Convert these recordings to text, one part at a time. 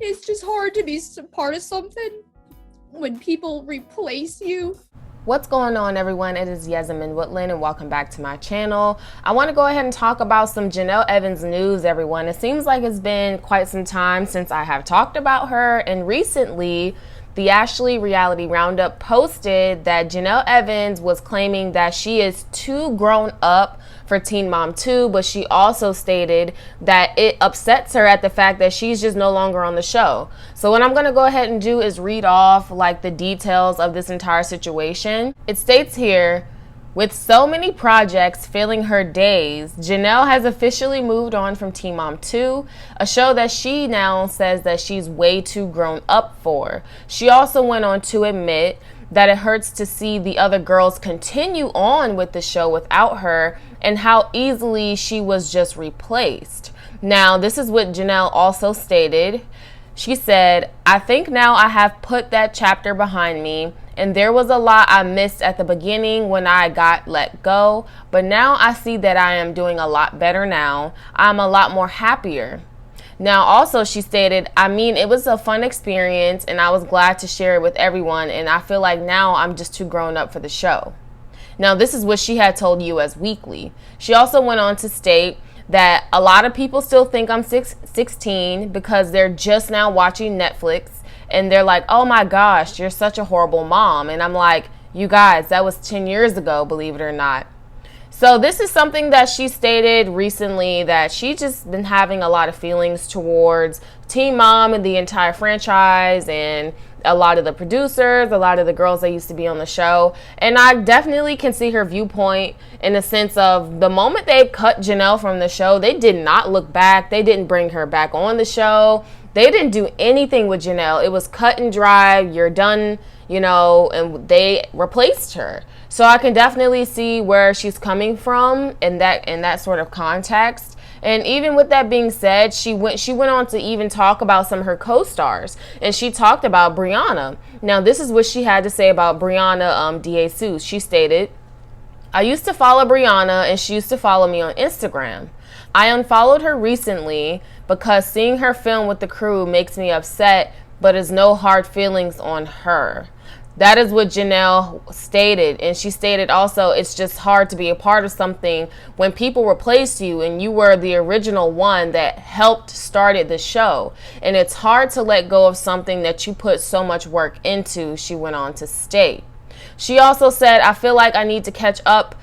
it's just hard to be part of something when people replace you. What's going on, everyone? It is Yasmin Woodland and welcome back to my channel. I want to go ahead and talk about some Jenelle Evans news, everyone. It seems like it's been quite some time since I have talked about her, and recently the Ashley Reality Roundup posted that Jenelle Evans was claiming that she is too grown up for Teen Mom 2, but she also stated that it upsets her at the fact that she's just no longer on the show. So what I'm going to go ahead and do is read off like the details of this entire situation. It states here, with so many projects filling her days, Jenelle has officially moved on from Teen Mom 2, a show that she now says that she's way too grown up for. She also went on to admit that it hurts to see the other girls continue on with the show without her and how easily she was just replaced. Now, this is what Jenelle also stated. She said, I think now I have put that chapter behind me, and there was a lot I missed at the beginning when I got let go, but now I see that I am doing a lot better now. I'm a lot more happier. Now, also, she stated, I mean, it was a fun experience, and I was glad to share it with everyone, and I feel like now I'm just too grown up for the show. Now, this is what she had told US Weekly. She also went on to state that a lot of people still think I'm 16 because they're just now watching Netflix, and they're like, oh my gosh, you're such a horrible mom. And I'm like, you guys, that was 10 years ago, believe it or not. So this is something that she stated recently, that she's just been having a lot of feelings towards Teen Mom and the entire franchise and a lot of the producers, a lot of the girls that used to be on the show. And I definitely can see her viewpoint in the sense of the moment they cut Jenelle from the show, they did not look back. They didn't bring her back on the show. They didn't do anything with Jenelle. It was cut and dry. You're done, you know, and they replaced her. So I can definitely see where she's coming from in that sort of context. And even with that being said, she went on to even talk about some of her co-stars, and she talked about Brianna. Now, this is what she had to say about Brianna DeJesus. She stated, I used to follow Brianna, and she used to follow me on Instagram. I unfollowed her recently because seeing her film with the crew makes me upset, but is no hard feelings on her. That is what Jenelle stated. And she stated also, it's just hard to be a part of something when people replace you and you were the original one that helped started the show. And it's hard to let go of something that you put so much work into, she went on to state. She also said, I feel like I need to catch up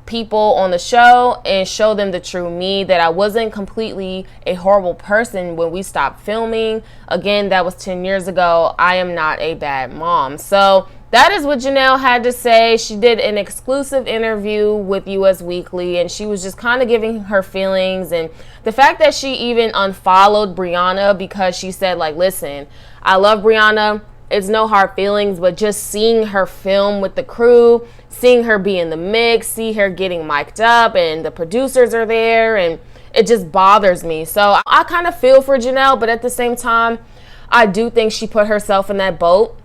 people on the show and show them the true me, that I wasn't completely a horrible person when we stopped filming. Again, that was 10 years ago. I am not a bad mom. So that is what Jenelle had to say. She did an exclusive interview with US Weekly, and she was just kind of giving her feelings, and the fact that she even unfollowed Brianna because she said, like, listen, I love Brianna. It's no hard feelings, but just seeing her film with the crew, seeing her be in the mix, see her getting mic'd up, and the producers are there, and it just bothers me. So I kind of feel for Jenelle, but at the same time, I do think she put herself in that boat.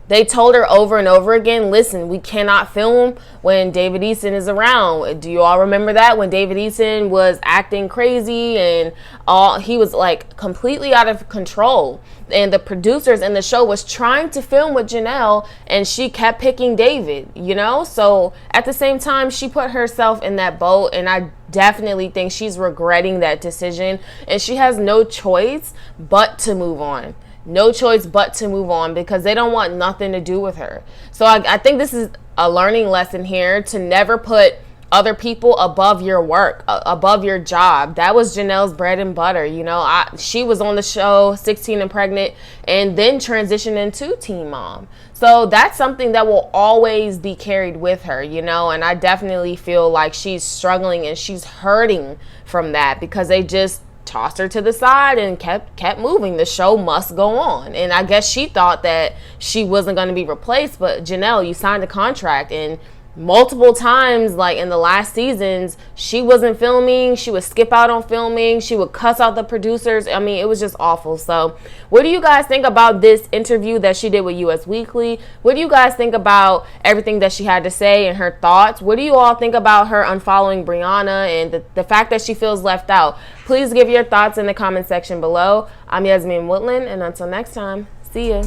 They told her over and over again, listen, we cannot film when David Eason is around. Do you all remember that? When David Eason was acting crazy and he was like completely out of control. And the producers in the show was trying to film with Jenelle, and she kept picking David, you know? So at the same time, she put herself in that boat, and I definitely think she's regretting that decision, and she has no choice but to move on. No choice but to move on because they don't want nothing to do with her. So I think this is a learning lesson here, to never put other people above your work, above your job. That was Jenelle's bread and butter. You know, she was on the show 16 and pregnant and then transitioned into Teen Mom. So that's something that will always be carried with her, you know, and I definitely feel like she's struggling and she's hurting from that because they just tossed her to the side and kept moving. The show must go on. And I guess she thought that she wasn't going to be replaced, but Jenelle, you signed a contract and multiple times, like in the last seasons, she wasn't filming. She would skip out on filming. She would cuss out the producers. I mean, it was just awful. So what do you guys think about this interview that she did with US Weekly? What do you guys think about everything that she had to say and her thoughts? What do you all think about her unfollowing Brianna and the fact that she feels left out? Please give your thoughts in the comment section below. I'm Yasmin Woodland, and until next time, see ya.